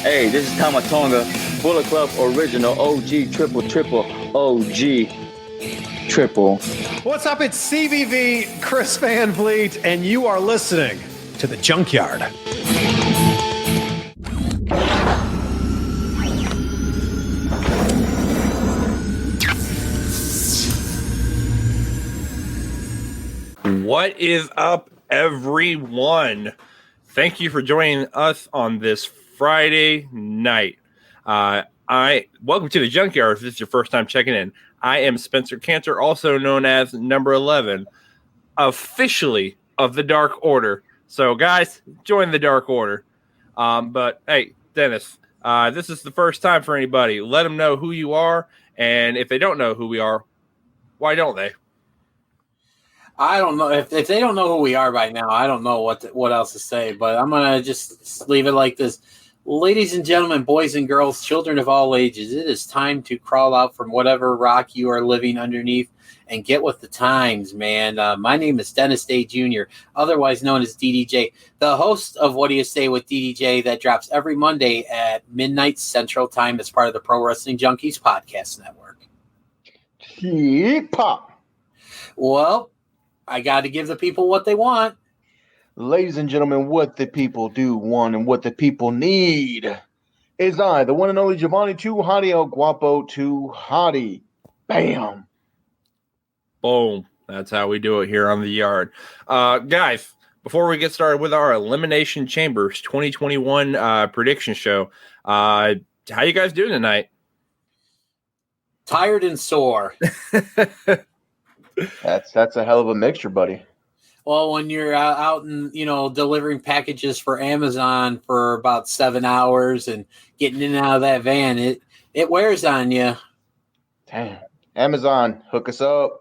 Hey, this is Tamatonga, Bullet Club original OG triple OG triple. What's up? It's CVV, Chris Van Vliet, and you are listening to the Junkyard. What is up, everyone? Thank you for joining us on this Friday night. Welcome to the Junkyard. If this is your first time checking in, I am Spencer Cantor, also known as Number 11, officially of the Dark Order. So, guys, join the Dark Order. But hey, Dennis, this is the first time for anybody. Let them know who you are, and if they don't know who we are, why don't they? I don't know if they don't know who we are by now. I don't know what else to say, but I'm gonna just leave it like this. Ladies and gentlemen, boys and girls, children of all ages, it is time to crawl out from whatever rock you are living underneath and get with the times, man. My name is Dennis Day Jr., otherwise known as DDJ, the host of What Do You Say with DDJ that drops every Monday at midnight Central Time as part of the Pro Wrestling Junkies podcast network. Hip-hop. Well, I got to give the people what they want. Ladies and gentlemen, what the people do want and what the people need is I, the one and only Jovanni, too Hotty El Guapo, too Hotty. Bam. Boom. That's how we do it here on the yard. Guys, before we get started with our Elimination Chambers 2021 prediction show, how you guys doing tonight? Tired and sore. That's a hell of a mixture, buddy. Well, when you're out and, delivering packages for Amazon for about 7 hours and getting in and out of that van, it wears on you. Damn. Amazon, hook us up.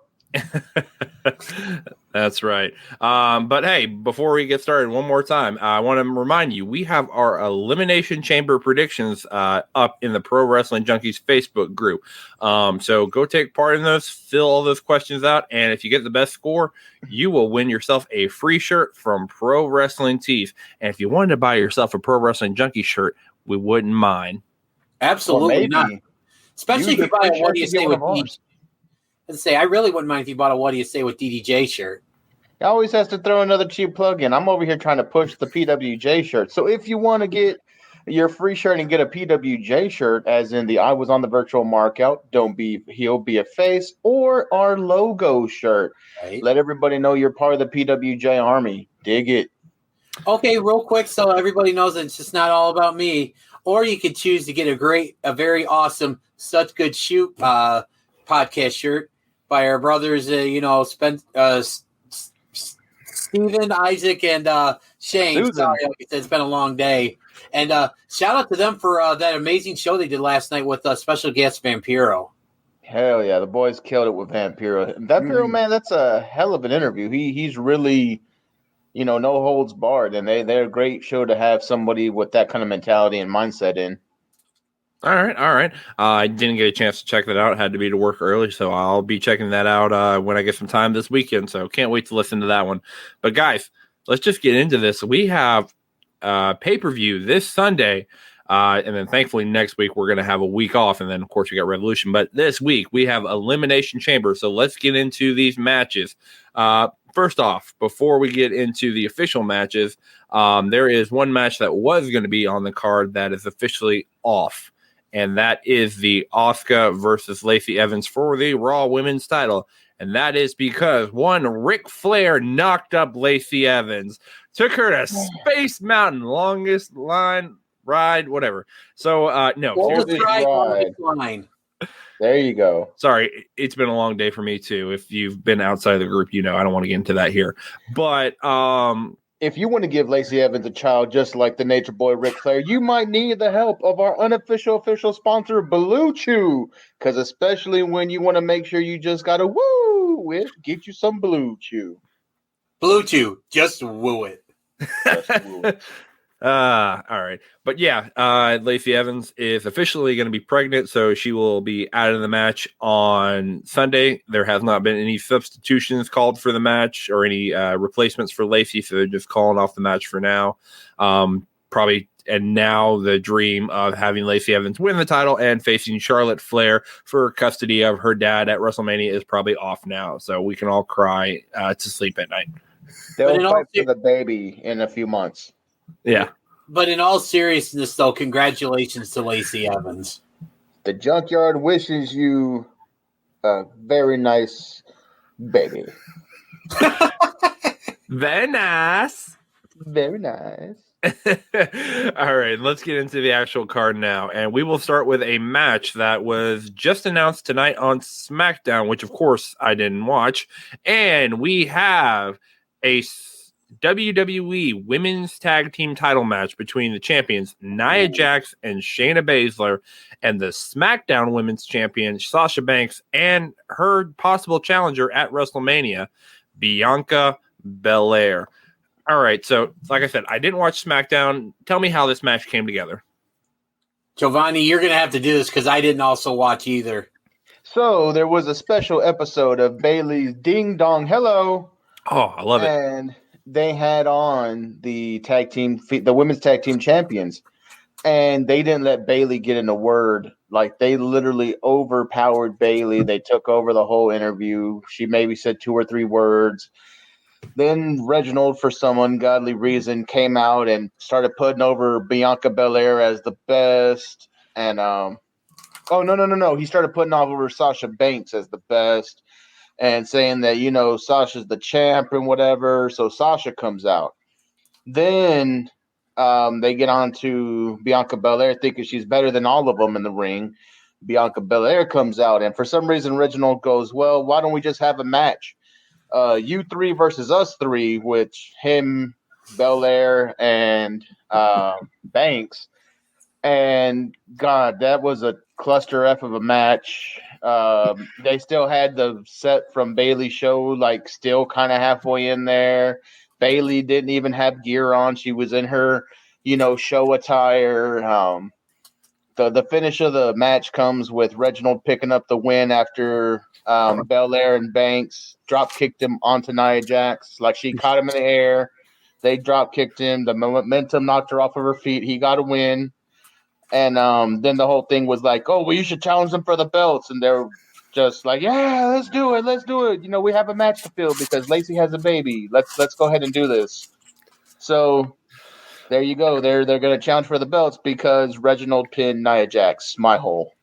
That's right. But hey, before we get started, one more time, I want to remind you, we have our Elimination Chamber predictions up in the Pro Wrestling Junkies Facebook group. So go take part in those, fill all those questions out, and if you get the best score, you will win yourself a free shirt from Pro Wrestling Tees. And if you wanted to buy yourself a Pro Wrestling Junkie shirt, we wouldn't mind. Absolutely not. Especially if you buy a What Do You Say with DDJ. I really wouldn't mind if you bought a What Do You Say with DDJ shirt. He always has to throw another cheap plug in. I'm over here trying to push the PWJ shirt. So if you want to get your free shirt and get a PWJ shirt, as in the I Was on the Virtual Markout, Don't Be He'll Be a Face, or our logo shirt, right. Let everybody know you're part of the PWJ army. Dig it. Okay, real quick, so everybody knows that it's just not all about me. Or you could choose to get a very awesome Such Good Shoot podcast shirt by our brothers, Steven, Isaac, and Shane. Susan. Sorry, like I said, it's been a long day. And shout out to them for that amazing show they did last night with special guest Vampiro. Hell yeah, the boys killed it with Vampiro. Vampiro, man, that's a hell of an interview. He's really, no holds barred, and they're a great show to have somebody with that kind of mentality and mindset in. All right. I didn't get a chance to check that out. Had to be to work early, so I'll be checking that out when I get some time this weekend. So can't wait to listen to that one. But guys, let's just get into this. We have pay-per-view this Sunday, and then thankfully next week we're going to have a week off, and then of course we got Revolution. But this week we have Elimination Chamber. So let's get into these matches. First off, before we get into the official matches, there is one match that was going to be on the card that is officially off. And that is the Asuka versus Lacey Evans for the Raw Women's title. And that is because, one, Ric Flair knocked up Lacey Evans, took her to Space Mountain, longest line, ride, whatever. So, no. Longest line. There you go. Sorry, it's been a long day for me, too. If you've been outside of the group, I don't want to get into that here. But, if you want to give Lacey Evans a child just like the Nature Boy Ric Flair, you might need the help of our unofficial official sponsor, Blue Chew. Because especially when you want to make sure you just got to woo with, get you some Blue Chew. Blue Chew, just woo it. Just woo it. All right. But yeah, Lacey Evans is officially going to be pregnant, so she will be out of the match on Sunday. There has not been any substitutions called for the match or any replacements for Lacey, so they're just calling off the match for now. Probably and now the dream of having Lacey Evans win the title and facing Charlotte Flair for custody of her dad at WrestleMania is probably off now. So we can all cry to sleep at night. They'll fight for the baby in a few months. Yeah. But in all seriousness, though, congratulations to Lacey Evans. The Junkyard wishes you a very nice baby. Very nice. Very nice. All right, let's get into the actual card now. And we will start with a match that was just announced tonight on Smackdown, which, of course, I didn't watch. And we have a WWE Women's Tag Team title match between the champions Nia Jax and Shayna Baszler and the SmackDown Women's Champion Sasha Banks and her possible challenger at WrestleMania, Bianca Belair. All right, so like I said, I didn't watch SmackDown. Tell me how this match came together. Giovanni, you're going to have to do this because I didn't also watch either. So there was a special episode of Bayley's Ding Dong Hello. Oh, I love it. And they had on the women's tag team champions, and they didn't let Bayley get in a word. Like, they literally overpowered Bayley. They took over the whole interview. She maybe said 2 or 3 words. Then Reginald, for some ungodly reason, came out and started putting over Bianca Belair as the best. And no. He started putting over Sasha Banks as the best and saying that, Sasha's the champ and whatever. So Sasha comes out. Then they get on to Bianca Belair thinking she's better than all of them in the ring. Bianca Belair comes out. And for some reason, Reginald goes, well, why don't we just have a match? You 3 versus us 3, which him, Belair, and Banks. And God, that was a cluster F of a match. They still had the set from Bayley's show, like still kind of halfway in there. Bayley didn't even have gear on. She was in her, show attire. The finish of the match comes with Reginald picking up the win after Belair and Banks drop kicked him onto Nia Jax. Like, she caught him in the air. They drop kicked him. The momentum knocked her off of her feet. He got a win. And then the whole thing was like, oh, well, you should challenge them for the belts. And they're just like, yeah, let's do it. Let's do it. We have a match to fill because Lacey has a baby. Let's go ahead and do this. So there you go. They're going to challenge for the belts because Reginald pinned Nia Jax. My hole.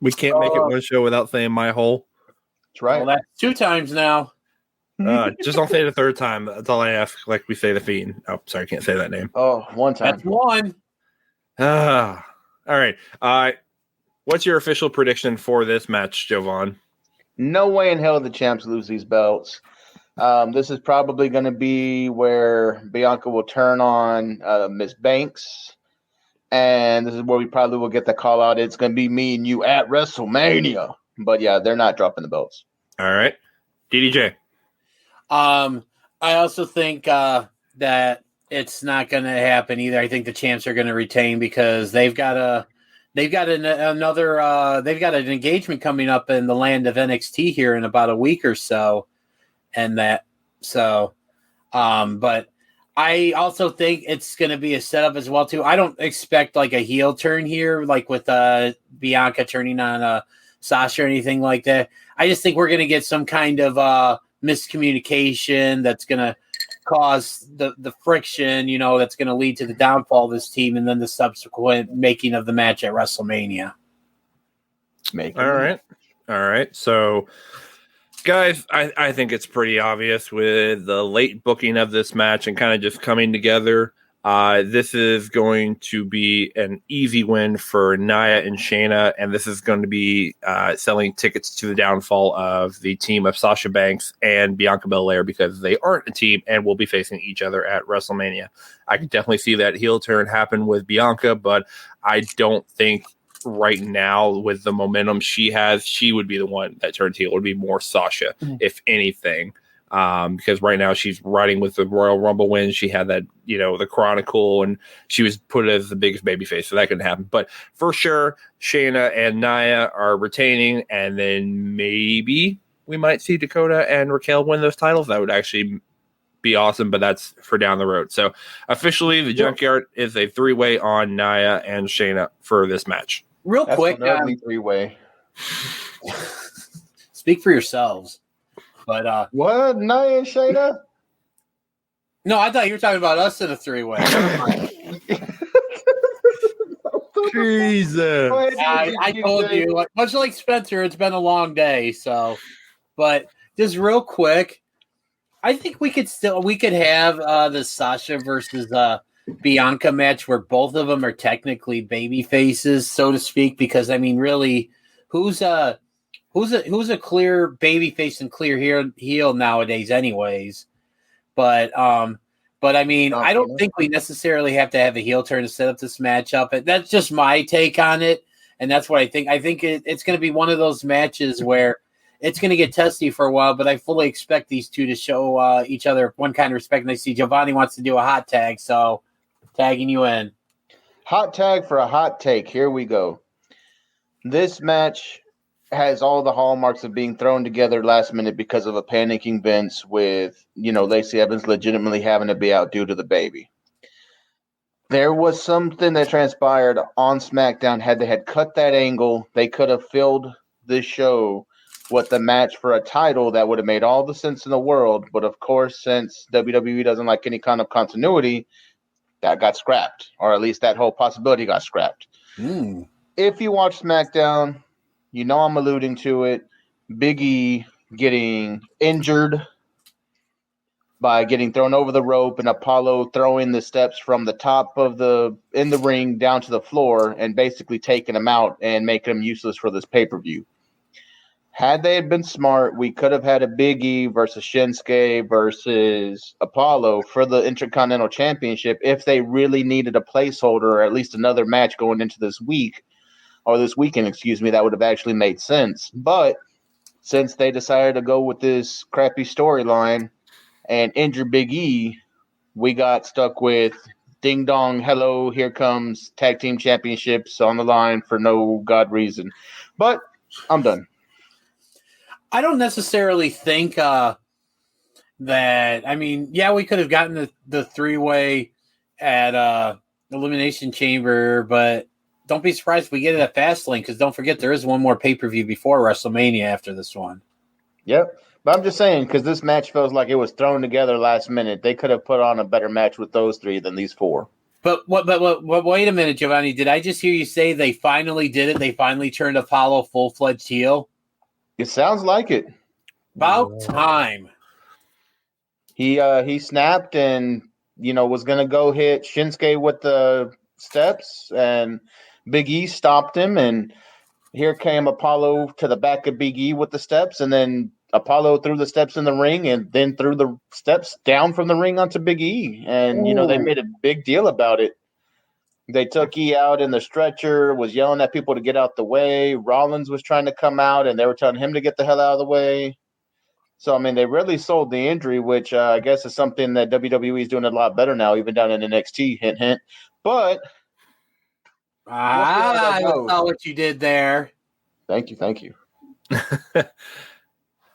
We can't make it one show without saying my hole. That's right. Well, that's 2 times now. Just don't say it a 3rd time. That's all I ask. Like we say the Fiend. Oh, sorry, I can't say that name. Oh, 1 time. That's 1. All right. What's your official prediction for this match, Jovan? No way in hell the champs lose these belts. This is probably going to be where Bianca will turn on Miss Banks. And this is where we probably will get the call out. It's going to be me and you at WrestleMania. But yeah, they're not dropping the belts. All right. DDJ. I also think that it's not going to happen either. I think the champs are going to retain because they've got an engagement coming up in the land of NXT here in about a week or so. But I also think it's going to be a setup as well too. I don't expect like a heel turn here, like with Bianca turning on Sasha or anything like that. I just think we're going to get some kind of miscommunication that's going to cause the friction, that's going to lead to the downfall of this team and then the subsequent making of the match at WrestleMania. All right. So, guys, I think it's pretty obvious with the late booking of this match and kind of just coming together. This is going to be an easy win for Nia and Shayna, and this is going to be selling tickets to the downfall of the team of Sasha Banks and Bianca Belair because they aren't a team and will be facing each other at WrestleMania. I can definitely see that heel turn happen with Bianca, but I don't think right now with the momentum she has, she would be the one that turns heel. It would be more Sasha, if anything. Because right now she's riding with the Royal Rumble win. She had that, the Chronicle, and she was put as the biggest babyface, so that couldn't happen. But for sure, Shayna and Nia are retaining, and then maybe we might see Dakota and Raquel win those titles. That would actually be awesome, but that's for down the road. So officially, the Junkyard is a 3-way on Nia and Shayna for this match. Real That's quick, an ugly 3-way. speak for yourselves. But What? Nia and Shayna? no, I thought you were talking about us in a 3-way. Jesus. I told you, much like Spencer, it's been a long day. So, but just real quick, I think we could have the Sasha versus Bianca match where both of them are technically baby faces, so to speak. Because I mean, really, who's a clear baby face and clear heel nowadays, anyways. But I mean, I don't think we necessarily have to have a heel turn to set up this matchup. That's just my take on it, and that's what I think. I think it's going to be one of those matches where it's going to get testy for a while, but I fully expect these two to show each other one kind of respect. And I see Jovanni wants to do a hot tag, so tagging you in. Hot tag for a hot take. Here we go. This match has all the hallmarks of being thrown together last minute because of a panicking Vince with, Lacey Evans legitimately having to be out due to the baby. There was something that transpired on SmackDown. Had they had cut that angle, they could have filled this show with the match for a title that would have made all the sense in the world. But of course, since WWE doesn't like any kind of continuity, that got scrapped, or at least that whole possibility got scrapped. If you watch SmackDown, I'm alluding to it. Big E getting injured by getting thrown over the rope, and Apollo throwing the steps from the top of in the ring down to the floor and basically taking him out and making him useless for this pay-per-view. Had they been smart, we could have had a Big E versus Shinsuke versus Apollo for the Intercontinental Championship if they really needed a placeholder or at least another match going into this week. Or this weekend, that would have actually made sense. But since they decided to go with this crappy storyline and injure Big E, we got stuck with ding dong, hello, here comes tag team championships on the line for no god reason. But I'm done. I don't necessarily think that, I mean, we could have gotten the 3-way at Elimination Chamber, but don't be surprised if we get it at Fastlane, because don't forget there is one more pay-per-view before WrestleMania after this one. Yep. But I'm just saying, because this match feels like it was thrown together last minute. They could have put on a better match with those three than these four. But wait a minute, Jovanni. Did I just hear you say they finally did it? They finally turned Apollo full-fledged heel? It sounds like it. About time. He snapped and, was going to go hit Shinsuke with the steps, and Big E stopped him, and here came Apollo to the back of Big E with the steps, and then Apollo threw the steps in the ring and then threw the steps down from the ring onto Big E. And, they made a big deal about it. They took E out in the stretcher, was yelling at people to get out the way. Rollins was trying to come out, and they were telling him to get the hell out of the way. So, I mean, they really sold the injury, which I guess is something that WWE is doing a lot better now, even down in NXT, hint, hint. But I saw what you did there. Thank you.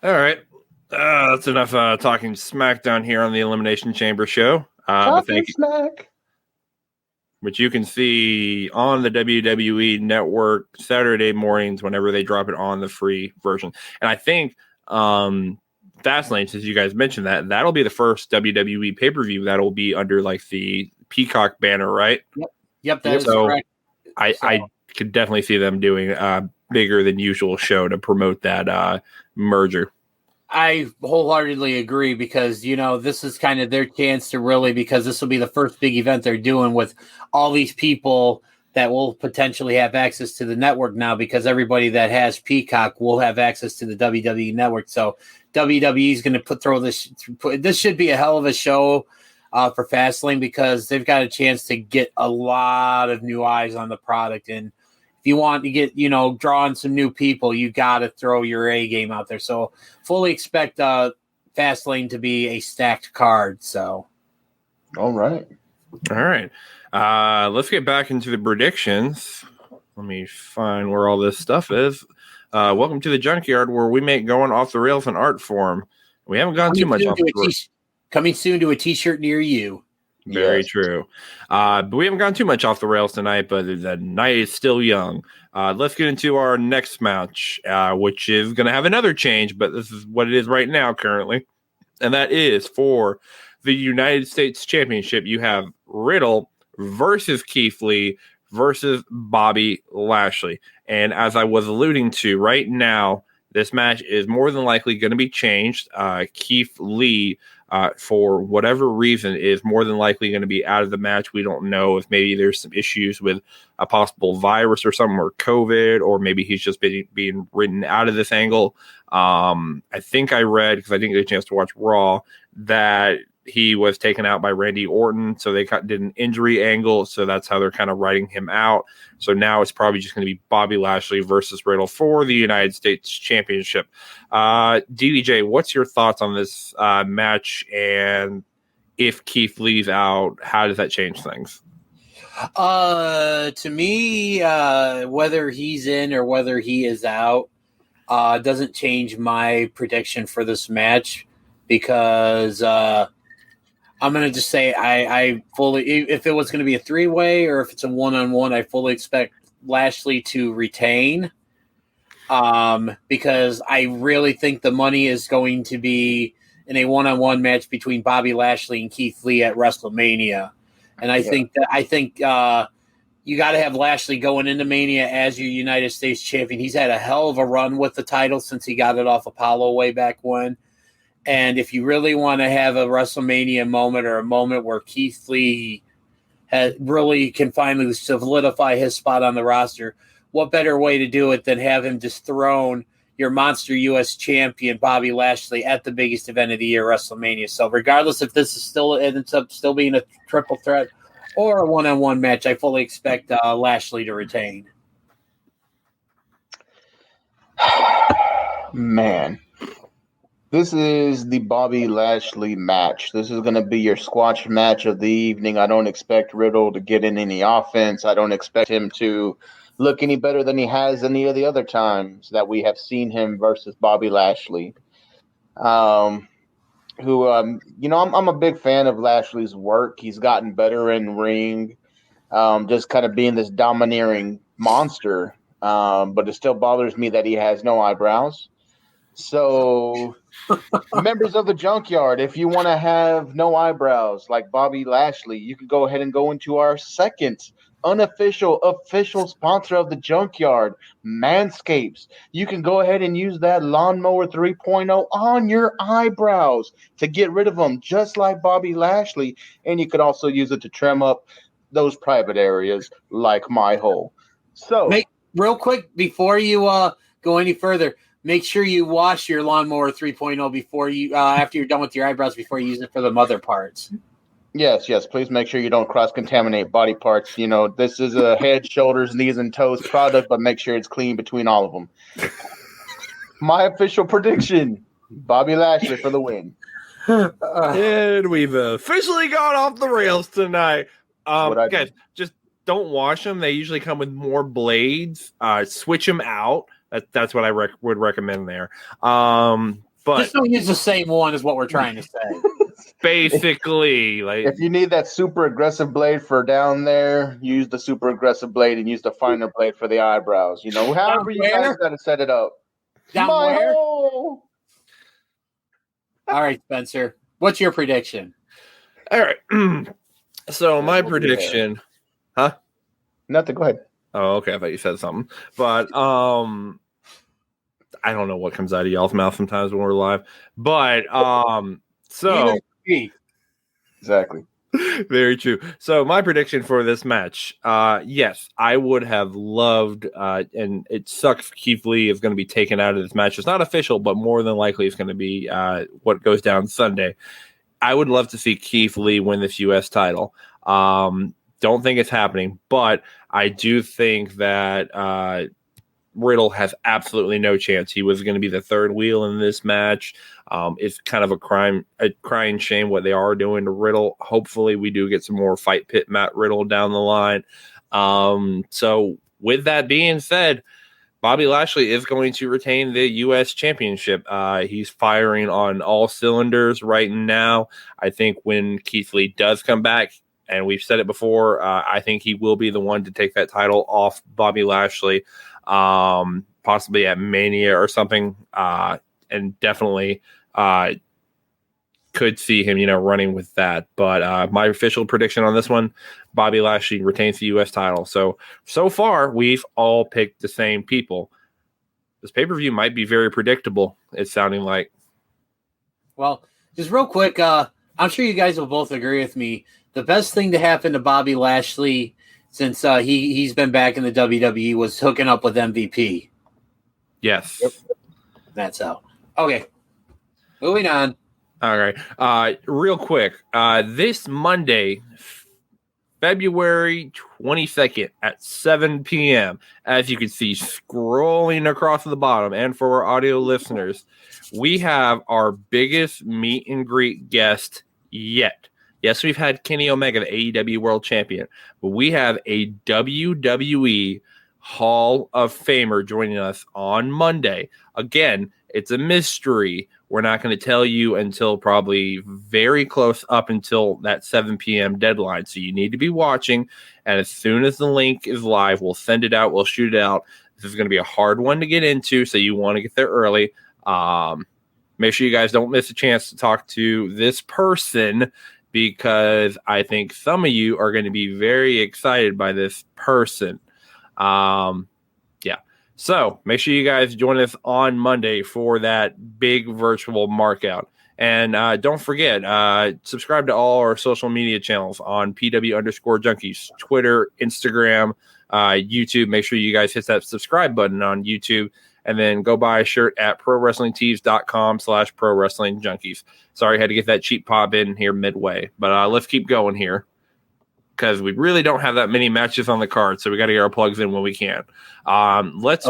All right. That's enough talking SmackDown here on the Elimination Chamber show. Talking smack. Which you can see on the WWE Network Saturday mornings whenever they drop it on the free version. And I think Fastlane, since you guys mentioned that'll be the first WWE pay-per-view that'll be under like the Peacock banner, right? Yep, that is correct. I could definitely see them doing a bigger than usual show to promote that merger. I wholeheartedly agree, because, this is kind of their chance to really, because this will be the first big event they're doing with all these people that will potentially have access to the network now, because everybody that has Peacock will have access to the WWE network. So WWE is going to throw this. This should be a hell of a show for Fastlane, because they've got a chance to get a lot of new eyes on the product. And if you want to get, draw on some new people, you got to throw your A game out there. So fully expect Fastlane to be a stacked card. So, all right. Let's get back into the predictions. Let me find where all this stuff is. Welcome to the Junkyard, where we make going off the rails in art form. We haven't gone too much off the rails. Coming soon to a T-shirt near you. Very true. But we haven't gone too much off the rails tonight, but the night is still young. Let's get into our next match, which is going to have another change, but this is what it is right now currently. And that is for the United States Championship. You have Riddle versus Keith Lee versus Bobby Lashley. And as I was alluding to, right now, this match is more than likely going to be changed. Keith Lee, for whatever reason, is more than likely going to be out of the match. We don't know if maybe there's some issues with a possible virus or something, or COVID, or maybe he's just being written out of this angle. I think I read, because I didn't get a chance to watch Raw, that he was taken out by Randy Orton, so they did an injury angle, so that's how they're kind of writing him out. So now it's probably just going to be Bobby Lashley versus Riddle for the United States Championship. DDJ, what's your thoughts on this match, and if Keith Lee's out, how does that change things? To me, whether he's in or whether he is out doesn't change my prediction for this match, because I'm going to just say I fully, if it was going to be a three-way or if it's a one-on-one, I fully expect Lashley to retain, because I really think the money is going to be in a one-on-one match between Bobby Lashley and Keith Lee at WrestleMania. And I think you got to have Lashley going into Mania as your United States champion. He's had a hell of a run with the title since he got it off Apollo way back when. And if you really want to have a WrestleMania moment, or a moment where Keith Lee really can finally solidify his spot on the roster, what better way to do it than have him dethrone your monster U.S. champion, Bobby Lashley, at the biggest event of the year, WrestleMania. So regardless if this is ends up still being a triple threat or a one-on-one match, I fully expect Lashley to retain. Man. This is the Bobby Lashley match. This is going to be your squash match of the evening. I don't expect Riddle to get in any offense. I don't expect him to look any better than he has any of the other times that we have seen him versus Bobby Lashley. I'm a big fan of Lashley's work. He's gotten better in ring, just kind of being this domineering monster. But it still bothers me that he has no eyebrows. So, members of the Junkyard, if you want to have no eyebrows like Bobby Lashley, you can go ahead and go into our second official sponsor of the Junkyard, Manscapes. You can go ahead and use that Lawnmower 3.0 on your eyebrows to get rid of them, just like Bobby Lashley. And you could also use it to trim up those private areas like my hole. So, real quick, before you go any further, make sure you wash your Lawnmower 3.0 before you, after you're done with your eyebrows, before you use it for the mother parts. Yes. Please make sure you don't cross-contaminate body parts. You know, this is a head, shoulders, knees, and toes product, but make sure it's clean between all of them. My official prediction, Bobby Lashley for the win. And we've officially gone off the rails tonight. Guys, just don't wash them. They usually come with more blades. Switch them out. That's what I would recommend there. But just don't use the same one, is what we're trying to say. Basically, like, if you need that super aggressive blade for down there, use the super aggressive blade and use the finer blade for the eyebrows. You know, however you guys got to set it up. Down where? All right, Spencer. What's your prediction? All right. So my prediction, huh? Nothing. Go ahead. Oh, okay. I thought you said something, but I don't know what comes out of y'all's mouth sometimes when we're live. But so exactly, very true. So my prediction for this match, yes, I would have loved, and it sucks Keith Lee is going to be taken out of this match. It's not official, but more than likely it's going to be what goes down Sunday. I would love to see Keith Lee win this U.S. title. Don't think it's happening, but I do think that Riddle has absolutely no chance. He was going to be the third wheel in this match. It's kind of a crying shame what they are doing to Riddle. Hopefully we do get some more fight pit Matt Riddle down the line. So with that being said, Bobby Lashley is going to retain the U.S. Championship. He's firing on all cylinders right now. I think when Keith Lee does come back, and we've said it before, I think he will be the one to take that title off Bobby Lashley, possibly at Mania or something, and definitely could see him, running with that. But my official prediction on this one, Bobby Lashley retains the U.S. title. So far, we've all picked the same people. This pay-per-view might be very predictable, it's sounding like. Well, just real quick, I'm sure you guys will both agree with me. The best thing to happen to Bobby Lashley since he's been back in the WWE was hooking up with MVP. Yes. Yep. That's how. Okay. Moving on. All right. Real quick. This Monday, February 22nd at 7 p.m., as you can see scrolling across the bottom, and for our audio listeners, we have our biggest meet and greet guest yet. Yes, we've had Kenny Omega, the AEW World Champion, but we have a WWE Hall of Famer joining us on Monday. Again, it's a mystery. We're not going to tell you until probably very close up until that 7 p.m. deadline. So you need to be watching. And as soon as the link is live, we'll send it out. We'll shoot it out. This is going to be a hard one to get into, so you want to get there early. Make sure you guys don't miss a chance to talk to this person, because I think some of you are going to be very excited by this person. So make sure you guys join us on Monday for that big virtual markout. And don't forget, subscribe to all our social media channels on PW_Junkies, Twitter, Instagram, YouTube. Make sure you guys hit that subscribe button on YouTube. And then go buy a shirt at ProWrestlingTees.com/ProWrestlingJunkies. Sorry, I had to get that cheap pop in here midway. But let's keep going here, because we really don't have that many matches on the card, so we got to get our plugs in when we can. Let's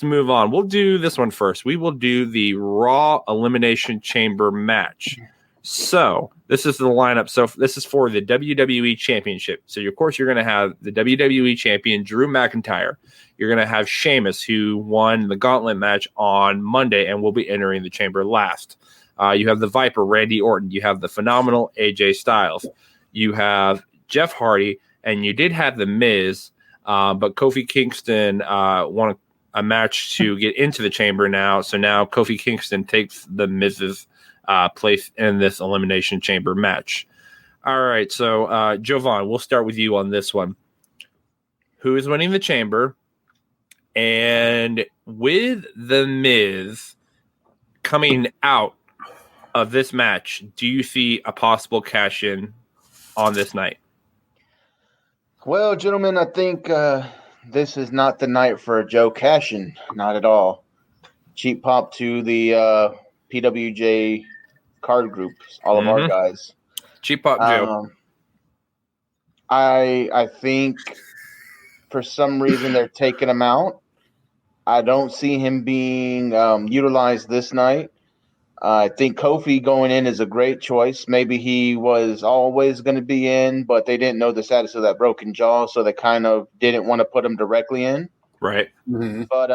move on. We'll do this one first. We will do the Raw Elimination Chamber match. So this is the lineup. So this is for the WWE Championship. So of course you're going to have the WWE Champion Drew McIntyre. You're going to have Sheamus, who won the Gauntlet match on Monday and will be entering the Chamber last. You have the Viper, Randy Orton. You have the phenomenal AJ Styles. You have Jeff Hardy, and you did have the Miz, but Kofi Kingston won a match to get into the Chamber now. So now Kofi Kingston takes the Miz's place in this Elimination Chamber match. All right, so Jovanni, we'll start with you on this one. Who is winning the Chamber? And with the Miz coming out of this match, do you see a possible cash-in on this night? Well, gentlemen, I think this is not the night for a Joe cash-in. Not at all. Cheap pop to the PWJ card group, all of our guys. Cheap pop Joe. I think for some reason they're taking him out. I don't see him being utilized this night. I think Kofi going in is a great choice. Maybe he was always going to be in, but they didn't know the status of that broken jaw, so they kind of didn't want to put him directly in. Right. Mm-hmm. But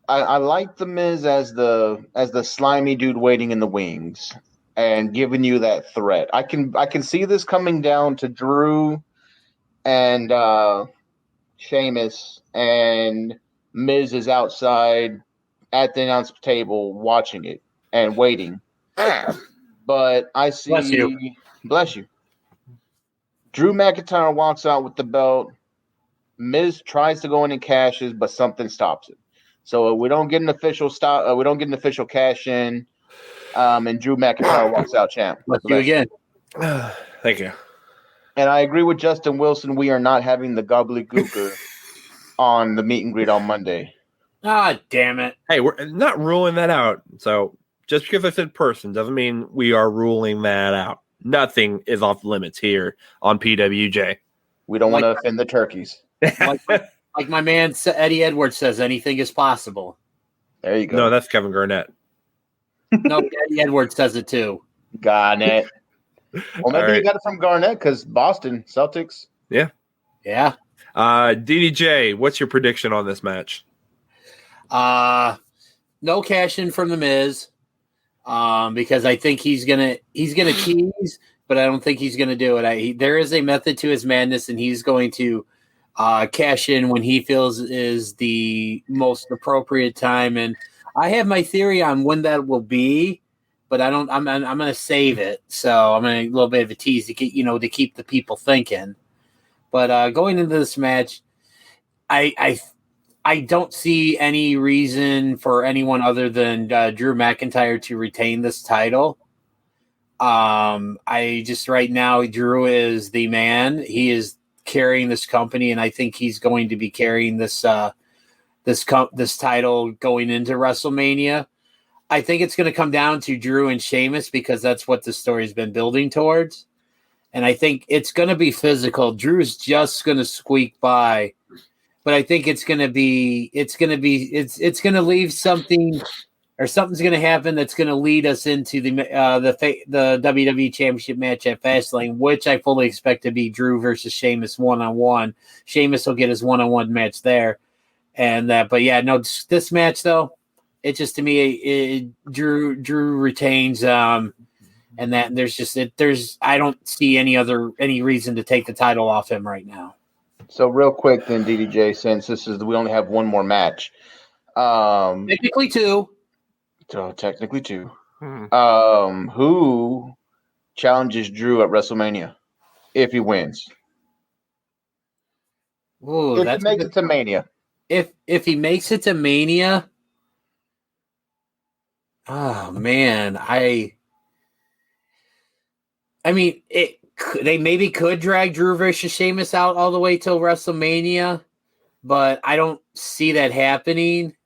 I like the Miz as the slimy dude waiting in the wings and giving you that threat. I can see this coming down to Drew and Sheamus, and Miz is outside at the announce table watching it and waiting. But I see... Bless you. Drew McIntyre walks out with the belt. Miz tries to go in and cashes, but something stops it. So we don't get an official stop. We don't get an official cash in. And Drew McIntyre walks out champ. Let's do again. Thank you. And I agree with Justin Wilson. We are not having the gobbledygooker on the meet and greet on Monday. Ah, damn it. Hey, we're not ruling that out. So just because I said person doesn't mean we are ruling that out. Nothing is off limits here on PWJ. We don't want to offend the turkeys. Like my man Eddie Edwards says, anything is possible. There you go. No, that's Kevin Garnett. No, Eddie Edwards says it too. Garnett. Well, maybe you got it from Garnett because Boston Celtics. Yeah. Yeah. DDJ, what's your prediction on this match? No cash in from the Miz, because I think he's gonna tease, but I don't think he's gonna do it. There is a method to his madness, and he's going to cash in when he feels is the most appropriate time. And I have my theory on when that will be, but I'm gonna save it. So I'm gonna a little bit of a tease to get to keep the people thinking. But going into this match, I don't see any reason for anyone other than Drew McIntyre to retain this title. I just right now, Drew is the man. He is carrying this company, and I think he's going to be carrying this title going into WrestleMania. I think it's going to come down to Drew and Sheamus because that's what the story has been building towards. And I think it's going to be physical. Drew's just going to squeak by, but I think it's going to leave something, or something's going to happen that's going to lead us into the WWE Championship match at Fastlane, which I fully expect to be Drew versus Sheamus one-on-one. Sheamus will get his one-on-one match there, and but yeah, no, this match though, it just to me, Drew retains. And that I don't see any reason to take the title off him right now. So real quick then, DDJ, since we only have one more match. Technically two. So technically two. Who challenges Drew at WrestleMania if he wins? Ooh, if he makes it to Mania. If he makes it to Mania, oh man, I mean, they maybe could drag Drew versus Sheamus out all the way till WrestleMania, but I don't see that happening.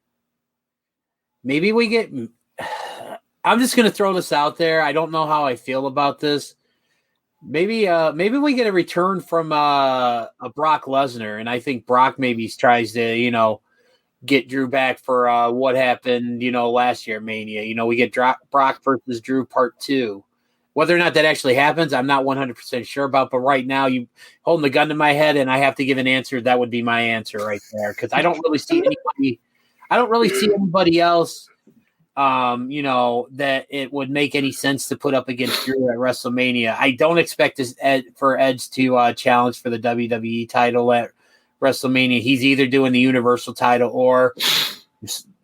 Maybe we get. I'm just going to throw this out there. I don't know how I feel about this. Maybe we get a return from a Brock Lesnar, and I think Brock maybe tries to get Drew back for what happened last year at Mania. We get Brock versus Drew Part 2. Whether or not that actually happens, I'm not 100% sure about. But right now, you holding the gun to my head, and I have to give an answer. That would be my answer right there, because I don't really see anybody. I don't really see anybody else. That it would make any sense to put up against Drew at WrestleMania. I don't expect for Edge to challenge for the WWE title at WrestleMania. He's either doing the Universal title or,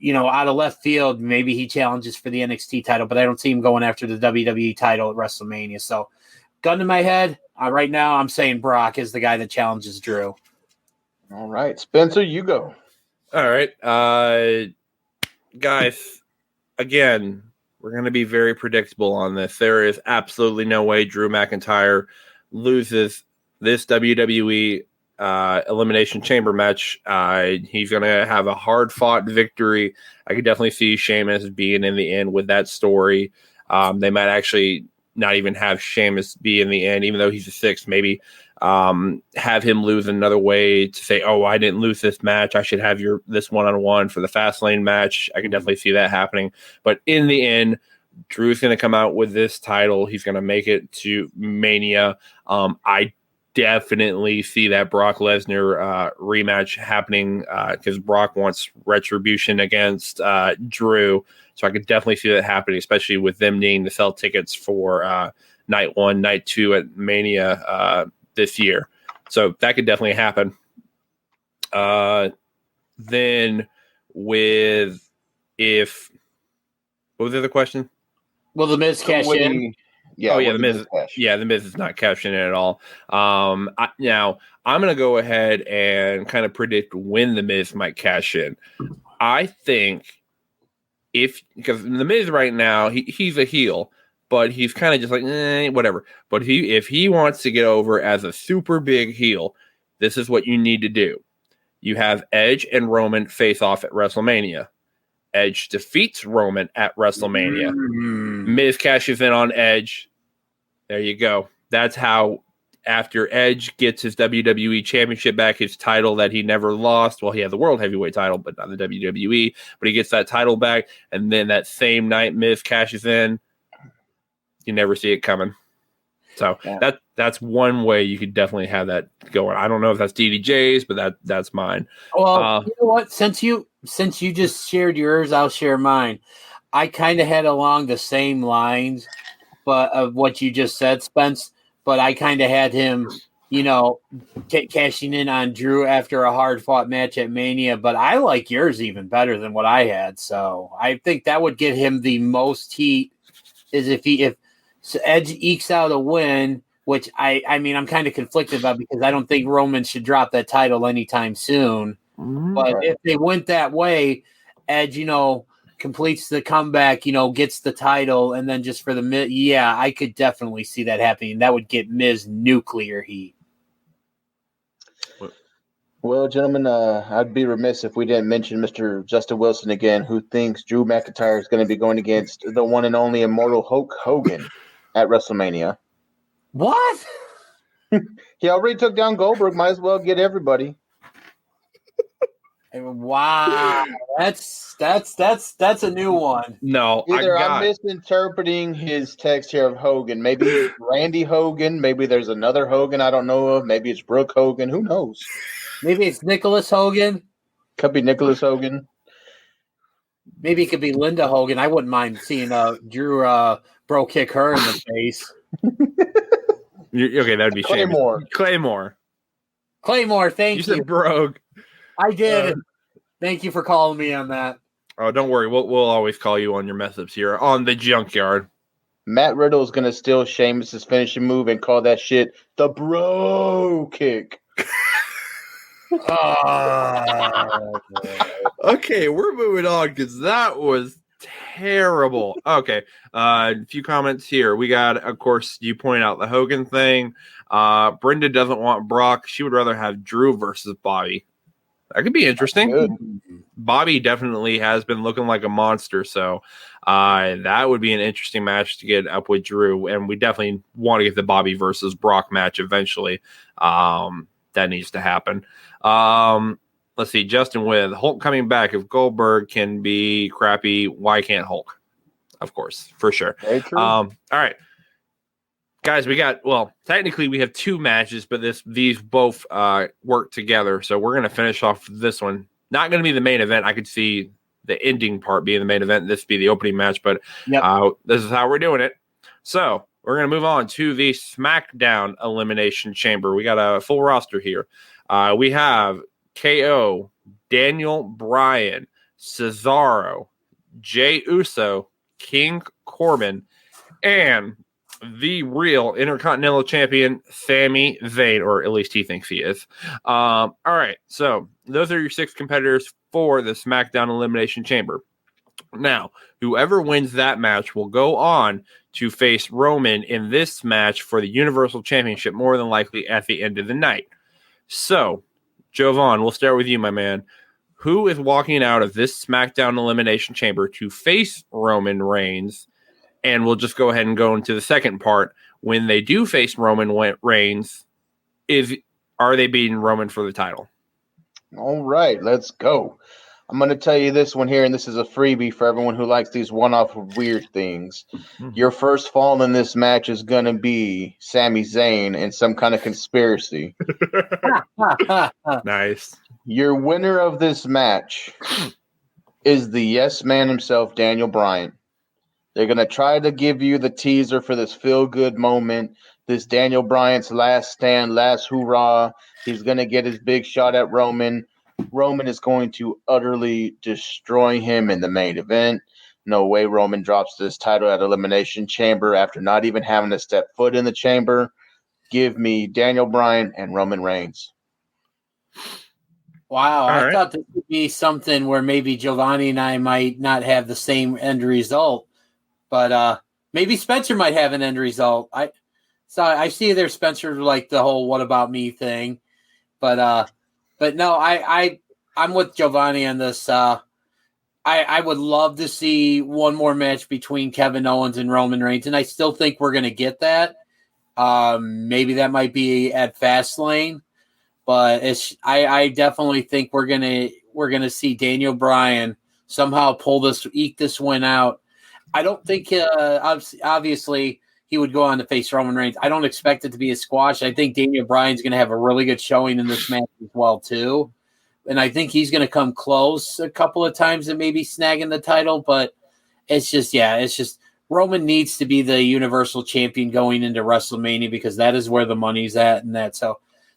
out of left field, maybe he challenges for the NXT title, but I don't see him going after the WWE title at WrestleMania. So, gun to my head, right now I'm saying Brock is the guy that challenges Drew. All right. Spencer, you go. All right. Guys, again, we're going to be very predictable on this. There is absolutely no way Drew McIntyre loses this WWE Elimination Chamber match. He's going to have a hard-fought victory. I could definitely see Sheamus being in the end with that story. They might actually not even have Sheamus be in the end, even though he's a sixth, maybe have him lose another way to say, oh, I didn't lose this match. I should have this one-on-one for the Fastlane match. I can definitely see that happening. But in the end, Drew's going to come out with this title. He's going to make it to Mania. I definitely see that Brock Lesnar rematch happening because Brock wants retribution against Drew. So I could definitely see that happening, especially with them needing to sell tickets for night 1, night 2 at Mania this year. So that could definitely happen. Then what was the other question? Will the Miz cash in? Yeah, the Miz. Yeah, the Miz is not cashing in at all. Now I'm going to go ahead and kind of predict when the Miz might cash in. I think because the Miz right now he's a heel, but he's kind of just like whatever. But if he wants to get over as a super big heel, this is what you need to do. You have Edge and Roman face off at WrestleMania. Edge defeats Roman at WrestleMania. Miz cashes in on Edge. There you go. That's how, after Edge gets his WWE Championship back, his title that he never lost. Well, he had the World Heavyweight title, but not the WWE. But he gets that title back, and then that same night, Miz cashes in. You never see it coming. So that's one way you could definitely have that going. I don't know if that's DDJ's, but that's mine. Well, you know what? Since you just shared yours, I'll share mine. I kind of had along the same lines, but of what you just said, Spence. But I kind of had him, cashing in on Drew after a hard-fought match at Mania. But I like yours even better than what I had. So I think that would get him the most heat. Is if Edge ekes out a win, which I mean I'm kind of conflicted about because I don't think Roman should drop that title anytime soon. But if they went that way, Edge, completes the comeback, gets the title, and then just for the Miz, I could definitely see that happening. That would get Miz nuclear heat. Well, gentlemen, I'd be remiss if we didn't mention Mr. Justin Wilson again, who thinks Drew McIntyre is going to be going against the one and only immortal Hulk Hogan at WrestleMania. What? He already took down Goldberg. Might as well get everybody. Wow, that's a new one. No, either I'm misinterpreting his text here of Hogan. Maybe Randy Hogan. Maybe there's another Hogan I don't know of. Maybe it's Brooke Hogan. Who knows? Maybe it's Nicholas Hogan. Could be Nicholas Hogan. Maybe it could be Linda Hogan. I wouldn't mind seeing Drew bro kick her in the face. Okay, that'd be Claymore. Claymore, thank you. You said brogue. I did. Thank you for calling me on that. Oh, don't worry. We'll always call you on your mess ups here on the Junkyard. Matt Riddle is going to steal Sheamus' finishing move and call that shit the bro kick. Okay, we're moving on because that was terrible. Okay, a few comments here. We got, of course, you point out the Hogan thing. Brenda doesn't want Brock. She would rather have Drew versus Bobby. That could be interesting. Bobby definitely has been looking like a monster, so that would be an interesting match to get up with Drew, and we definitely want to get the Bobby versus Brock match eventually. That needs to happen. Let's see, Justin with Hulk coming back. If Goldberg can be crappy, why can't Hulk? Of course, for sure. Very true. All right. Guys, technically we have two matches, but these both work together. So we're going to finish off this one. Not going to be the main event. I could see the ending part being the main event. This be the opening match, but this is how we're doing it. So we're going to move on to the Smackdown Elimination Chamber. We got a full roster here. We have KO, Daniel Bryan, Cesaro, Jey Uso, King Corbin, and the real Intercontinental Champion, Sami Zayn, or at least he thinks he is. All right, so those are your 6 competitors for the SmackDown Elimination Chamber. Now, whoever wins that match will go on to face Roman in this match for the Universal Championship, more than likely at the end of the night. So, Jovan, we'll start with you, my man. Who is walking out of this SmackDown Elimination Chamber to face Roman Reigns? And we'll just go ahead and go into the second part. When they do face Roman Reigns, are they beating Roman for the title? All right, let's go. I'm going to tell you this one here, and this is a freebie for everyone who likes these one-off weird things. Your first fall in this match is going to be Sami Zayn in some kind of conspiracy. Nice. Your winner of this match is the yes man himself, Daniel Bryan. They're going to try to give you the teaser for this feel-good moment, this Daniel Bryan's last stand, last hoorah. He's going to get his big shot at Roman. Roman is going to utterly destroy him in the main event. No way Roman drops this title at Elimination Chamber after not even having to step foot in the chamber. Give me Daniel Bryan and Roman Reigns. Wow, I thought this would be something where maybe Jovanni and I might not have the same end result. But maybe Spencer might have an end result. I see there Spencer like the whole "what about me" thing, but no, I'm with Jovanni on this. I would love to see one more match between Kevin Owens and Roman Reigns, and I still think we're going to get that. Maybe that might be at Fastlane, but I definitely think we're gonna see Daniel Bryan somehow eke this win out. I don't think obviously he would go on to face Roman Reigns. I don't expect it to be a squash. I think Daniel Bryan's going to have a really good showing in this match as well, too. And I think he's going to come close a couple of times and maybe snagging the title. But it's just Roman needs to be the Universal Champion going into WrestleMania because that is where the money's at. And that's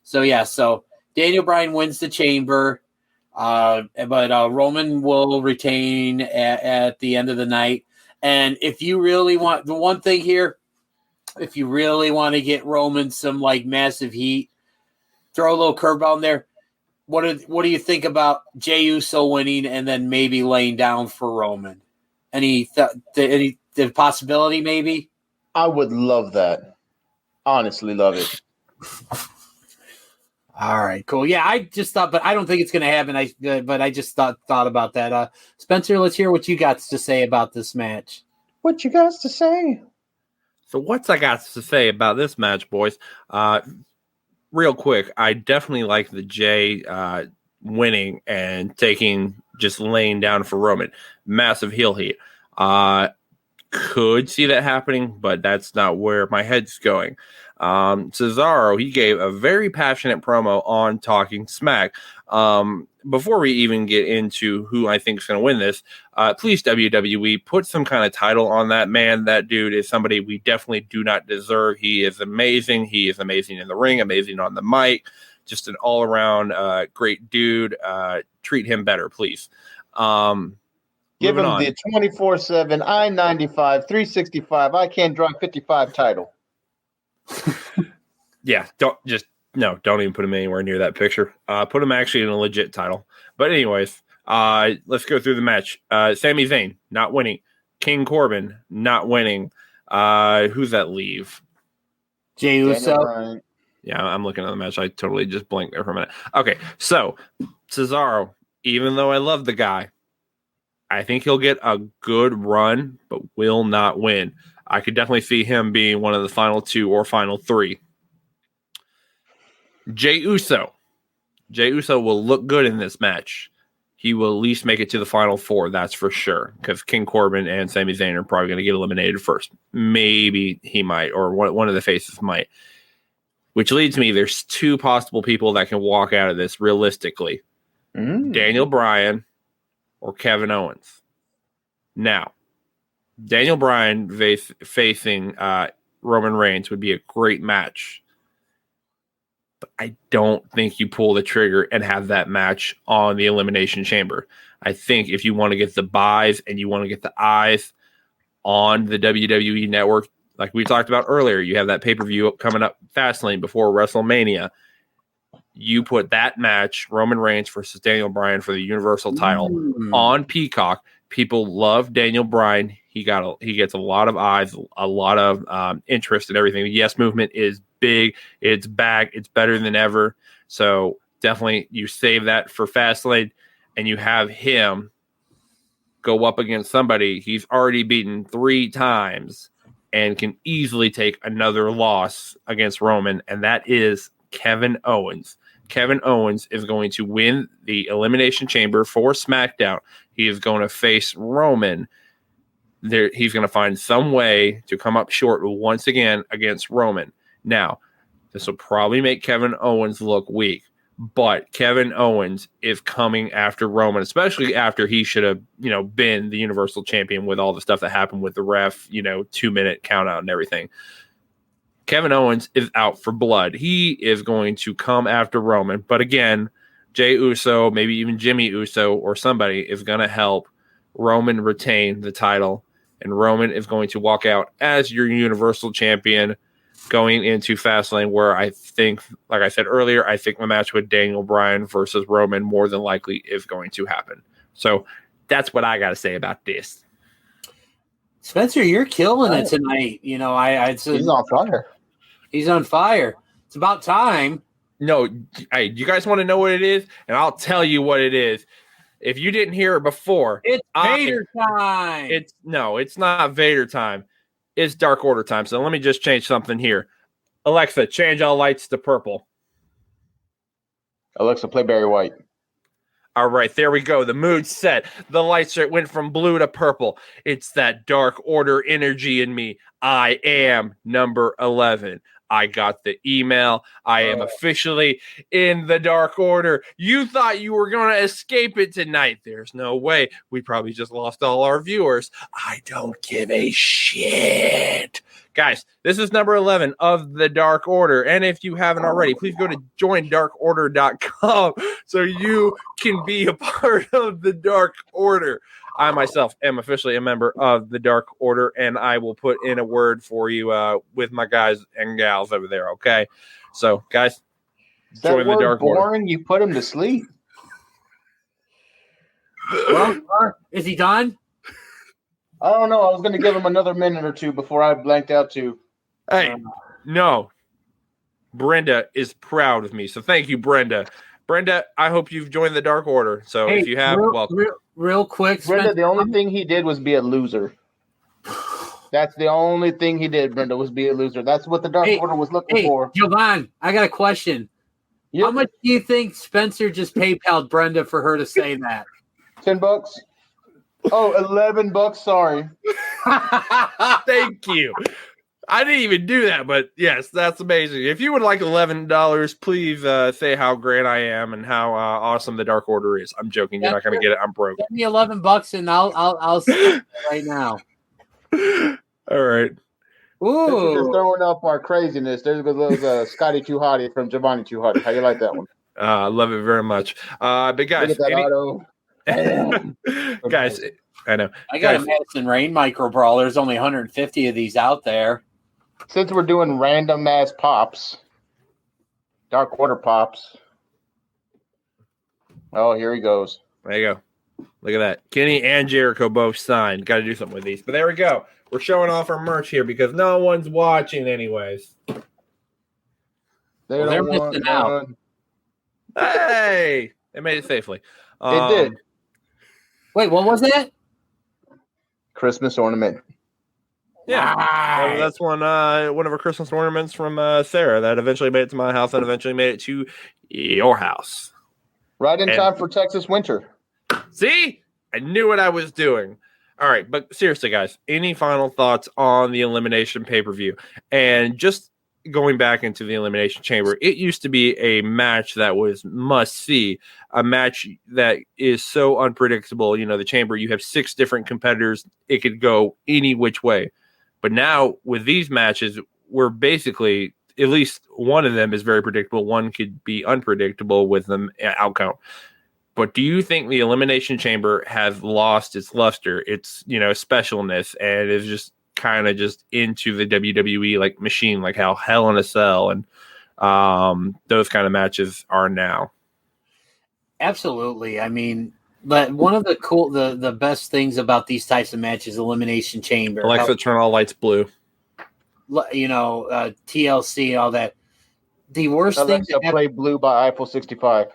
so Daniel Bryan wins the Chamber. But Roman will retain at the end of the night. And if you really want the one thing here, if you really want to get Roman some like massive heat, throw a little curveball in there. What do you think about Jey Uso winning and then maybe laying down for Roman? Any possibility maybe? I would love that. Honestly, love it. All right, cool. Yeah, I just thought, but I don't think it's going to happen. But I just thought about that. Spencer, let's hear what you got to say about this match. What you got to say? So what's I got to say about this match, boys? Real quick, I definitely like the Jey winning and just laying down for Roman. Massive heel heat. Could see that happening, but that's not where my head's going. Cesaro, he gave a very passionate promo on Talking Smack. Before we even get into who I think is going to win this, please, WWE, put some kind of title on that man. That dude is somebody we definitely do not deserve. He is amazing. He is amazing in the ring, amazing on the mic, just an all-around great dude. Treat him better, please. Give him the 24/7 I-95 365 I Can't Drive 55 title. Yeah, don't even put him anywhere near that picture. Put him actually in a legit title. But anyways, let's go through the match. Sami Zayn not winning. King Corbin not winning. Who's that leave? Jey Uso. Yeah, I'm looking at the match. I totally just blinked there for a minute. Okay, so Cesaro, even though I love the guy, I think he'll get a good run, but will not win. I could definitely see him being one of the final 2 or final 3. Jey Uso will look good in this match. He will at least make it to the final 4, that's for sure, because King Corbin and Sami Zayn are probably going to get eliminated first. Maybe he might, or one of the faces might. Which leads me, there's 2 possible people that can walk out of this realistically. Daniel Bryan or Kevin Owens. Now, Daniel Bryan facing Roman Reigns would be a great match. But I don't think you pull the trigger and have that match on the Elimination Chamber. I think if you want to get the buys and you want to get the eyes on the WWE Network, like we talked about earlier, you have that pay-per-view coming up Fastlane before WrestleMania. You put that match, Roman Reigns versus Daniel Bryan for the Universal title on Peacock. People love Daniel Bryan. He gets a lot of eyes, a lot of interest in everything. The Yes Movement is big. It's back. It's better than ever. So definitely you save that for Fastlane and you have him go up against somebody he's already beaten 3 times and can easily take another loss against Roman, and that is Kevin Owens. Kevin Owens is going to win the Elimination Chamber for SmackDown. He is going to face Roman. He's going to find some way to come up short once again against Roman. Now, this will probably make Kevin Owens look weak, but Kevin Owens is coming after Roman, especially after he should have, been the Universal Champion with all the stuff that happened with the ref, 2-minute count out and everything. Kevin Owens is out for blood. He is going to come after Roman. But again, Jey Uso, maybe even Jimmy Uso or somebody is going to help Roman retain the title. And Roman is going to walk out as your Universal Champion going into Fastlane, where I think, like I said earlier, I think the match with Daniel Bryan versus Roman more than likely is going to happen. So that's what I got to say about this. Spencer, you're killing it tonight. He's on fire. He's on fire. It's about time. No, hey, you guys want to know what it is? And I'll tell you what it is. If you didn't hear it before, it's Vader time. It's not Vader time. It's Dark Order time. So let me just change something here. Alexa, change all lights to purple. Alexa, play Barry White. All right, there we go. The mood set. The lights went from blue to purple. It's that Dark Order energy in me. I am number 11. I got the email. I am officially in the Dark Order. You thought you were going to escape it tonight. There's no way. We probably just lost all our viewers. I don't give a shit. Guys, this is number 11 of the Dark Order. And if you haven't already, please go to joindarkorder.com so you can be a part of the Dark Order. I myself am officially a member of the Dark Order, and I will put in a word for you with my guys and gals over there, okay? So, guys, join the Dark Order. Boring? You put him to sleep. Well, is he done? I don't know. I was going to give him another minute or two before I blanked out too. Hey, no. Brenda is proud of me, so thank you, Brenda. Brenda, I hope you've joined the Dark Order. So if you have, welcome. Real quick, Brenda, the only thing he did was be a loser. That's the only thing he did, Brenda, was be a loser. That's what the Dark Order was looking for. Jovanni, I got a question. Yep. How much do you think Spencer just PayPal'd Brenda for her to say that? $10? Oh, $11. Sorry. Thank you. I didn't even do that, but yes, that's amazing. If you would like $11, please say how great I am and how awesome the Dark Order is. I'm joking. You're not going to get it. I'm broke. Give me $11 and I'll see it right now. All right. Ooh. Just throwing up our craziness. There's those Scotty Too Hotty from Jovanni Too Hotty. How you like that one? I love it very much. But guys, guys, I know. I got a Madison Rain micro brawl. There's only 150 of these out there. Since we're doing random ass pops, Dark Order pops. Oh, here he goes. There you go. Look at that. Kenny and Jericho both signed. Got to do something with these. But there we go. We're showing off our merch here because no one's watching anyways. They're missing out. Hey! They made it safely. It did. Wait, what was that? Christmas ornament. Yeah, that's one of our Christmas ornaments from Sarah that eventually made it to my house and eventually made it to your house. Right in time for Texas winter. See? I knew what I was doing. All right, but seriously, guys, any final thoughts on the Elimination pay-per-view? And just going back into the Elimination Chamber, it used to be a match that was must-see, a match that is so unpredictable. You know, the Chamber, you have 6 different competitors. It could go any which way. But now with these matches, we're basically, at least one of them is very predictable. One could be unpredictable with the outcome. But do you think the Elimination Chamber has lost its luster, its, specialness, and is just kind of just into the WWE like machine, like how Hell in a Cell and those kind of matches are now? Absolutely. I mean, but one of the best things about these types of matches, Elimination Chamber. Alexa, turn all lights blue. TLC, all that. The worst Alexa, thing to play Blue by Eiffel 65.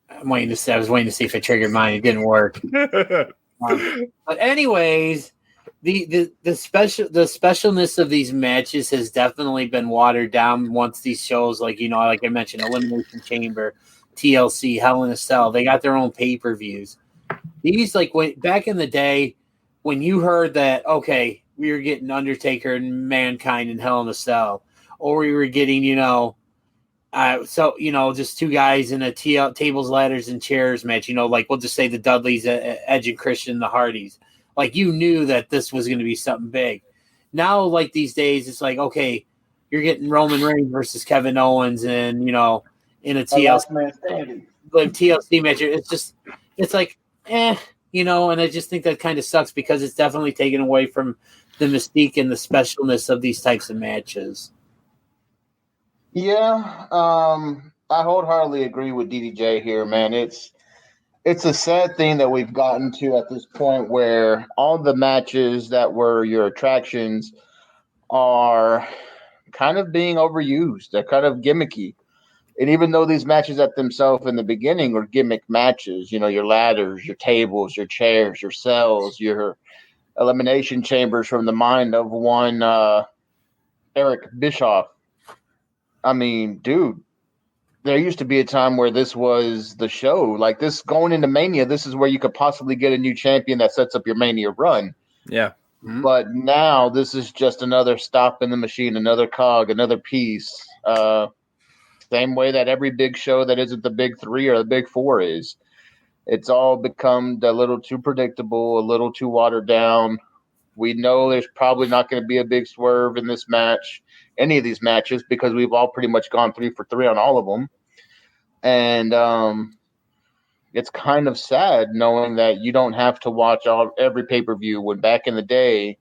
I was waiting to see if it triggered mine. It didn't work. But anyways, the specialness of these matches has definitely been watered down once these shows, like I mentioned, Elimination Chamber, TLC, Hell in a Cell, they got their own pay-per-views. These, back in the day, when you heard that, okay, we were getting Undertaker and Mankind in Hell in a Cell, or we were getting, just 2 guys in a tables, ladders, and chairs match, we'll just say the Dudleys, Edge and Christian, the Hardys. You knew that this was going to be something big. Now, these days, it's okay, you're getting Roman Reigns versus Kevin Owens and, in a TLC match. And I just think that kind of sucks because it's definitely taken away from the mystique and the specialness of these types of matches. Yeah, I wholeheartedly agree with DDJ here, man. It's a sad thing that we've gotten to at this point where all the matches that were your attractions are kind of being overused. They're kind of gimmicky. And even though these matches at themselves in the beginning were gimmick matches, your ladders, your tables, your chairs, your cells, your elimination chambers from the mind of one Eric Bischoff. I mean, dude, there used to be a time where this was the show. Like this going into Mania, this is where you could possibly get a new champion that sets up your Mania run. Yeah. Mhm. But now this is just another stop in the machine, another cog, another piece. Same way that every big show that isn't the big three or the big four is. It's all become a little too predictable, a little too watered down. We know there's probably not going to be a big swerve in this match, any of these matches, because we've all pretty much gone 3 for 3 on all of them. And it's kind of sad knowing that you don't have to watch every pay-per-view when back in the day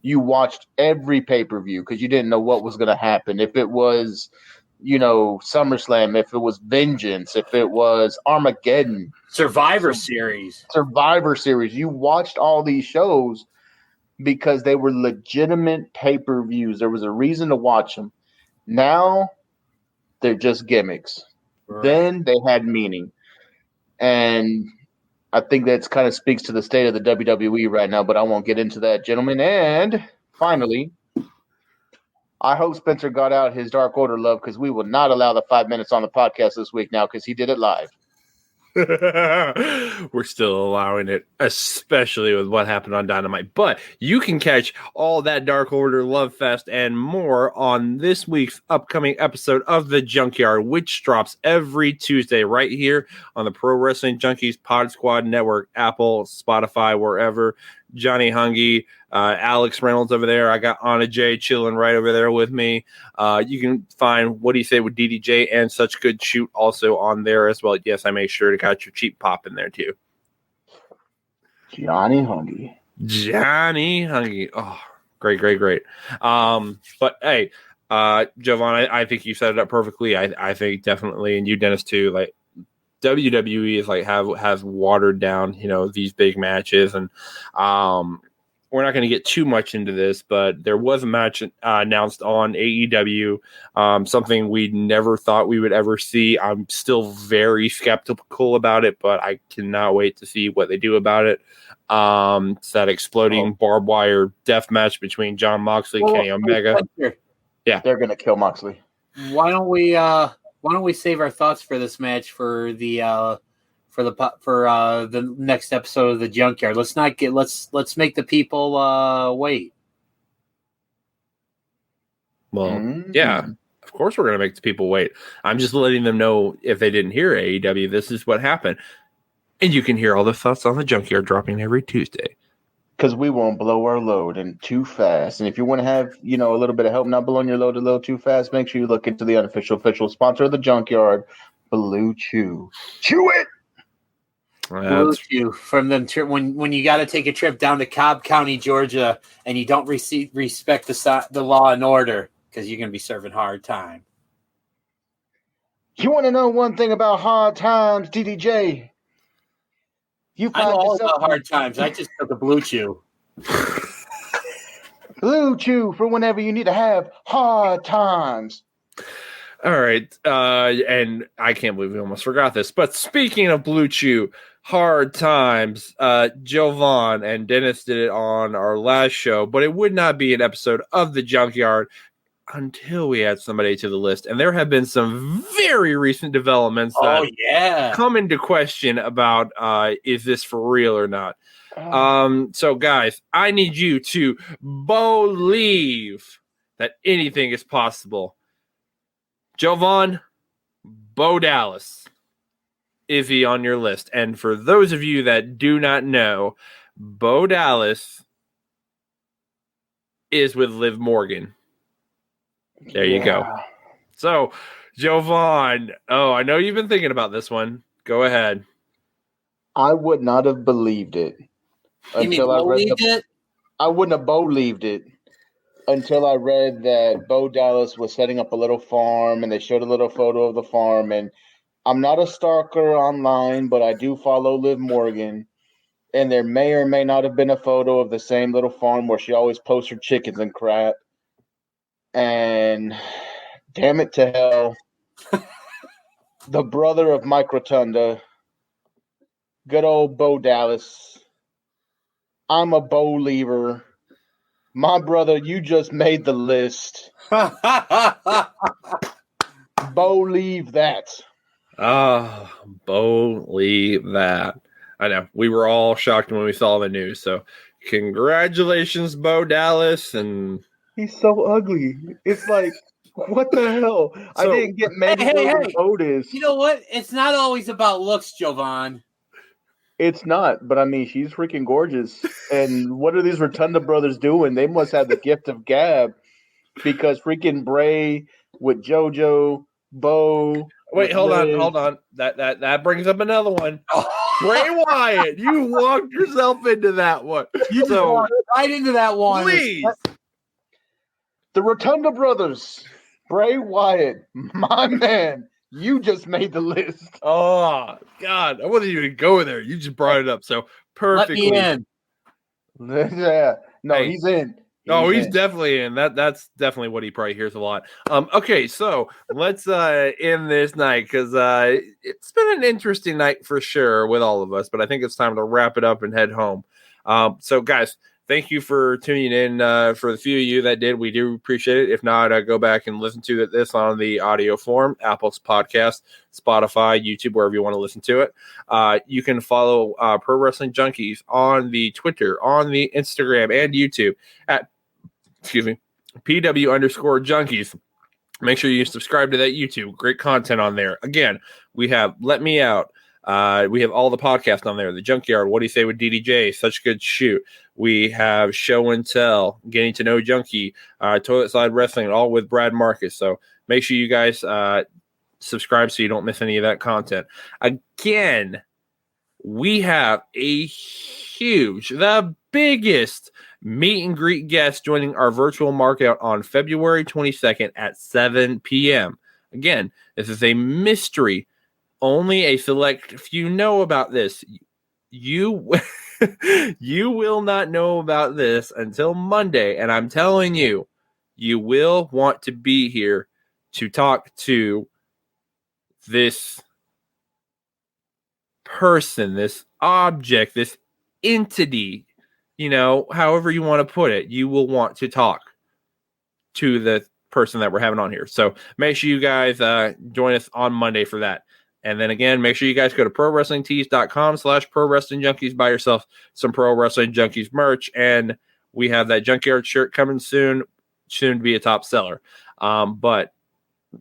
you watched every pay-per-view because you didn't know what was going to happen. If it was, SummerSlam, if it was Vengeance, if it was Armageddon. Survivor Series. You watched all these shows because they were legitimate pay-per-views. There was a reason to watch them. Now, they're just gimmicks. Right. Then they had meaning. And I think that kind of speaks to the state of the WWE right now, but I won't get into that, gentlemen. And finally, I hope Spencer got out his Dark Order love because we will not allow the 5 minutes on the podcast this week now because he did it live. We're still allowing it, especially with what happened on Dynamite. But you can catch all that Dark Order Love Fest and more on this week's upcoming episode of The Junkyard, which drops every Tuesday right here on the Pro Wrestling Junkies Pod Squad Network, Apple, Spotify, wherever. Johnny Hungy, Alex Reynolds over there. I got Anna J chilling right over there with me. You can find What Do You Say with DDJ and Such Good Shoot also on there as well. Yes, I made sure to got your cheap pop in there too. Johnny Hungy. Oh, great. But hey, Jovanni, I think you set it up perfectly. I think definitely, and you, Dennis, too. Like WWE is has watered down, these big matches, and we're not going to get too much into this, but there was a match announced on AEW, something we never thought we would ever see. I'm still very skeptical about it, but I cannot wait to see what they do about it. It's that exploding barbed wire death match between Jon Moxley and Kenny Omega. Yeah, they're going to kill Moxley. Why don't we save our thoughts for this match for the next episode of the Junkyard? Let's make the people wait. Well, yeah, of course we're going to make the people wait. I'm just letting them know if they didn't hear AEW, this is what happened. And you can hear all the thoughts on the Junkyard dropping every Tuesday. Because we won't blow our load and too fast. And if you want to have, a little bit of help not blowing your load a little too fast, make sure you look into the unofficial official sponsor of the Junkyard, Blue Chew. Chew it! Blue Chew from them when you got to take a trip down to Cobb County, Georgia, and you don't respect the law and order because you're going to be serving hard time. You want to know one thing about hard times, DDJ? I know all about hard times. I just took a Blue Chew. Blue Chew for whenever you need to have hard times. All right. And I can't believe we almost forgot this. But speaking of Blue Chew, hard times, Jovanni and Dennis did it on our last show, but it would not be an episode of The Junkyard until we add somebody to the list. And there have been some very recent developments that come into question about is this for real or not. So guys, I need you to believe that anything is possible. Jovanni, Bo Dallas, is he on your list? And for those of you that do not know, Bo Dallas is with Liv Morgan. There you go. So, Jovanni, I know you've been thinking about this one. Go ahead. I would not have believed it until I read it. I wouldn't have believed it until I read that Bo Dallas was setting up a little farm, and they showed a little photo of the farm. And I'm not a stalker online, but I do follow Liv Morgan, and there may or may not have been a photo of the same little farm where she always posts her chickens and crap. And damn it to hell, the brother of Mike Rotunda, good old Bo Dallas. I'm a Bo lever. My brother, you just made the list. Believe that. Believe that. I know. We were all shocked when we saw the news. So congratulations, Bo Dallas. And he's so ugly. It's like, what the hell? I didn't get Mandy Rose Otis. You know what? It's not always about looks, Jovanni. It's not, but I mean, she's freaking gorgeous. And what are these Rotunda brothers doing? They must have the gift of gab, because freaking Bray with JoJo, Bo. Wait, hold on. That brings up another one. Bray Wyatt, you walked yourself into that one. You walked right into that one. Please. The Rotunda brothers, Bray Wyatt, my man. You just made the list. Oh, God. I wasn't even going there. You just brought it up. So perfectly. Let me in. Yeah. No, hey. He's in. He's definitely in. That's definitely what he probably hears a lot. Okay, so let's end this night, because it's been an interesting night for sure with all of us, but I think it's time to wrap it up and head home. So guys, thank you for tuning in. For the few of you that did, we do appreciate it. If not, go back and listen to this on the audio form, Apple's podcast, Spotify, YouTube, wherever you want to listen to it. You can follow Pro Wrestling Junkies on the Twitter, on the Instagram, and YouTube at PW_Junkies. Make sure you subscribe to that YouTube. Great content on there. Again, we have Let Me Out. We have all the podcasts on there. The Junkyard, What Do You Say with DDJ, Such Good Shoot. We have Show and Tell, Getting to Know Junkie, Toilet Side Wrestling, all with Brad Marcus. So make sure you guys subscribe so you don't miss any of that content. Again, we have a huge, the biggest meet and greet guest joining our virtual markout on February 22nd at 7 p.m. Again, this is a mystery. Only a select few know about this. You will not know about this until Monday, and I'm telling you, you will want to be here to talk to this person, this object, this entity, however you want to put it. You will want to talk to the person that we're having on here. So make sure you guys join us on Monday for that. And then again, make sure you guys go to prowrestlingtees.com/prowrestlingjunkies. Buy yourself some Pro Wrestling Junkies merch. And we have that Junkyard shirt coming soon to be a top seller. But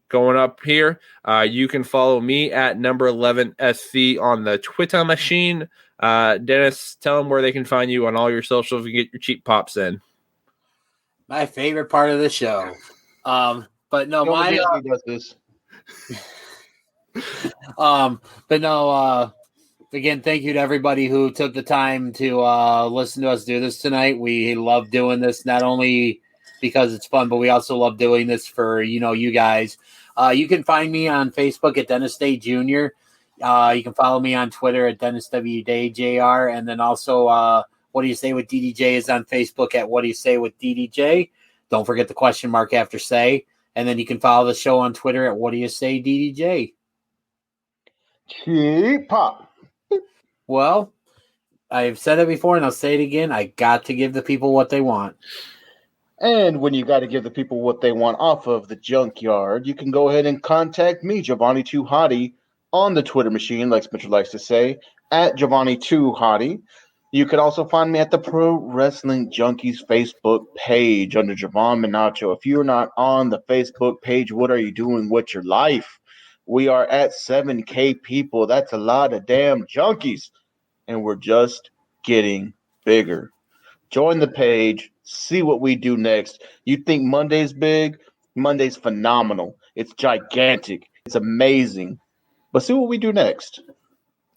going up here, you can follow me at number 11SC on the Twitter machine. Dennis, tell them where they can find you on all your socials and get your cheap pops in. My favorite part of the show. But no, does this. Again, thank you to everybody who took the time to listen to us do this tonight. We love doing this, not only because it's fun, but we also love doing this for you guys. You can find me on Facebook at Dennis Day Jr. You can follow me on Twitter at Dennis W Day Jr. And then also What Do You Say with DDJ is on Facebook at What Do You Say with DDJ. Don't forget the question mark after say. And then you can follow the show on Twitter at What Do You Say DDJ. Cheap pop. Well, I've said it before and I'll say it again. I got to give the people what they want. And when you got to give the people what they want off of the Junkyard, you can go ahead and contact me, Jovanni2Hotty, on the Twitter machine, like Spencer likes to say, at Jovanni2Hotty. You can also find me at the Pro Wrestling Junkies Facebook page under Javon Minacho. If you're not on the Facebook page, what are you doing with your life? We are at 7K people. That's a lot of damn junkies. And we're just getting bigger. Join the page. See what we do next. You think Monday's big? Monday's phenomenal. It's gigantic. It's amazing. But see what we do next.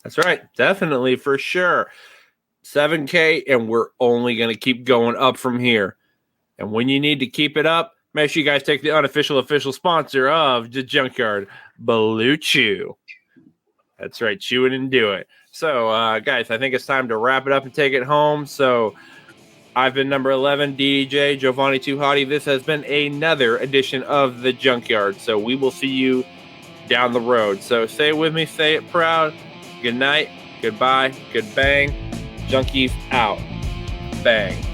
That's right. Definitely, for sure. 7K, and we're only going to keep going up from here. And when you need to keep it up, make sure you guys take the unofficial official sponsor of the Junkyard, Blue Chew. That's right, chew it and do it. So, guys, I think it's time to wrap it up and take it home. So, I've been number 11, DJ, Jovanni2Hotty. This has been another edition of the Junkyard. So, we will see you down the road. So, say it with me, say it proud. Good night, goodbye, good bang. Junkies out. Bang.